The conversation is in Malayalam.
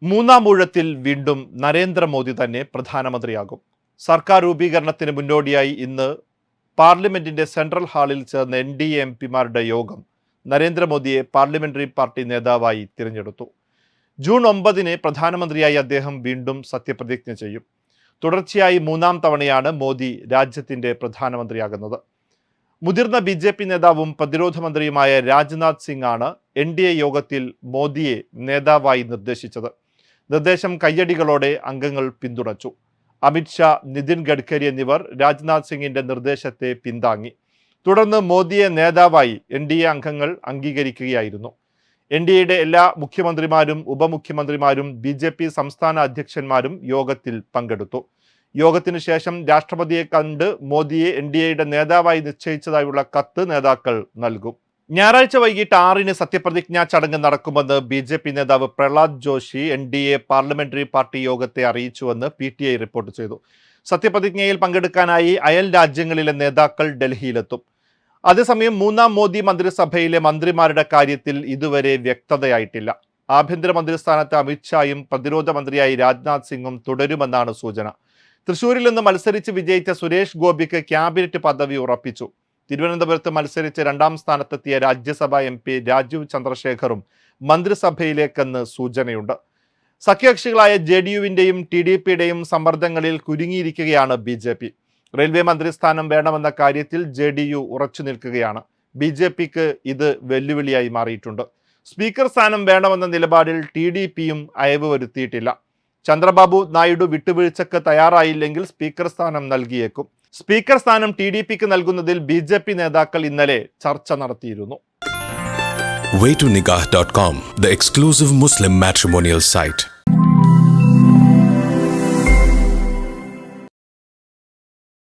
മൂന്നാം ഊഴത്തിൽ വീണ്ടും നരേന്ദ്രമോദി തന്നെ പ്രധാനമന്ത്രിയാകും. സർക്കാർ രൂപീകരണത്തിന് മുന്നോടിയായി ഇന്ന് പാർലമെന്റിന്റെ സെൻട്രൽ ഹാളിൽ ചേർന്ന NDA എംപിമാരുടെ യോഗം നരേന്ദ്രമോദിയെ പാർലമെന്ററി പാർട്ടി നേതാവായി തിരഞ്ഞെടുത്തു. ജൂൺ 9 പ്രധാനമന്ത്രിയായി അദ്ദേഹം വീണ്ടും സത്യപ്രതിജ്ഞ ചെയ്യും. തുടർച്ചയായി മൂന്നാം തവണയാണ് മോദി രാജ്യത്തിന്റെ പ്രധാനമന്ത്രിയാകുന്നത്. മുതിർന്ന BJP നേതാവും പ്രതിരോധ മന്ത്രിയുമായ രാജ്നാഥ് സിംഗ് ആണ് NDA യോഗത്തിൽ മോദിയെ നേതാവായി നിർദ്ദേശിച്ചത്. നിർദ്ദേശം കയ്യടികളോടെ അംഗങ്ങൾ പിന്തുണച്ചു. അമിത്ഷാ, നിതിൻ ഗഡ്കരി എന്നിവർ രാജ്നാഥ് സിംഗിന്റെ നിർദ്ദേശത്തെ പിന്താങ്ങി. തുടർന്ന് മോദിയെ നേതാവായി NDA അംഗങ്ങൾ അംഗീകരിക്കുകയായിരുന്നു. NDAയുടെ എല്ലാ മുഖ്യമന്ത്രിമാരും ഉപമുഖ്യമന്ത്രിമാരും BJP സംസ്ഥാന അധ്യക്ഷന്മാരും യോഗത്തിൽ പങ്കെടുത്തു. യോഗത്തിനു ശേഷം രാഷ്ട്രപതിയെ കണ്ട് മോദിയെ NDAയുടെ നേതാവായി നിശ്ചയിച്ചതായുള്ള കത്ത് നേതാക്കൾ നൽകും. ഞായറാഴ്ച വൈകിട്ട് 6 സത്യപ്രതിജ്ഞാ ചടങ്ങ് നടക്കുമെന്ന് BJP നേതാവ് Prahlad Joshi NDA parliamentary party യോഗത്തെ അറിയിച്ചുവെന്ന് PTI റിപ്പോർട്ട് ചെയ്തു. സത്യപ്രതിജ്ഞയിൽ പങ്കെടുക്കാനായി അയൽ രാജ്യങ്ങളിലെ നേതാക്കൾ ഡൽഹിയിലെത്തും. അതേസമയം മൂന്നാം മോദി മന്ത്രിസഭയിലെ മന്ത്രിമാരുടെ കാര്യത്തിൽ ഇതുവരെ വ്യക്തതയായിട്ടില്ല. ആഭ്യന്തരമന്ത്രി സ്ഥാനത്ത് അമിത്ഷായും പ്രതിരോധ മന്ത്രിയായി രാജ്നാഥ് സിംഗും തുടരുമെന്നാണ് സൂചന. തൃശൂരിൽ നിന്ന് മത്സരിച്ച് വിജയിച്ച സുരേഷ് ഗോപിക്ക് ക്യാബിനറ്റ് പദവി ഉറപ്പിച്ചു. തിരുവനന്തപുരത്ത് മത്സരിച്ച് 2ാം സ്ഥാനത്തെത്തിയ രാജ്യസഭാ MP രാജീവ് ചന്ദ്രശേഖറും മന്ത്രിസഭയിലേക്കെന്ന് സൂചനയുണ്ട്. സഖ്യകക്ഷികളായ JDUവിന്റെയും TDPയുടെയും സമ്മർദ്ദങ്ങളിൽ കുരുങ്ങിയിരിക്കുകയാണ് BJP. റെയിൽവേ മന്ത്രിസ്ഥാനം വേണമെന്ന കാര്യത്തിൽ JDU ഉറച്ചു നിൽക്കുകയാണ്. BJPക്ക് ഇത് വെല്ലുവിളിയായി മാറിയിട്ടുണ്ട്. സ്പീക്കർ സ്ഥാനം വേണമെന്ന നിലപാടിൽ TDPയും അയവ് വരുത്തിയിട്ടില്ല. ചന്ദ്രബാബു നായിഡു വിട്ടുവീഴ്ചക്ക് തയ്യാറായില്ലെങ്കിൽ സ്പീക്കർ സ്ഥാനം നൽകിയേക്കും. സ്പീക്കർ സ്ഥാനം TDPക്ക് നൽകുന്നതിൽ BJP നേതാക്കൾ ഇന്നലെ ചർച്ച നടത്തിയിരുന്നു. Waytonikah.com, the exclusive Muslim matrimonial site.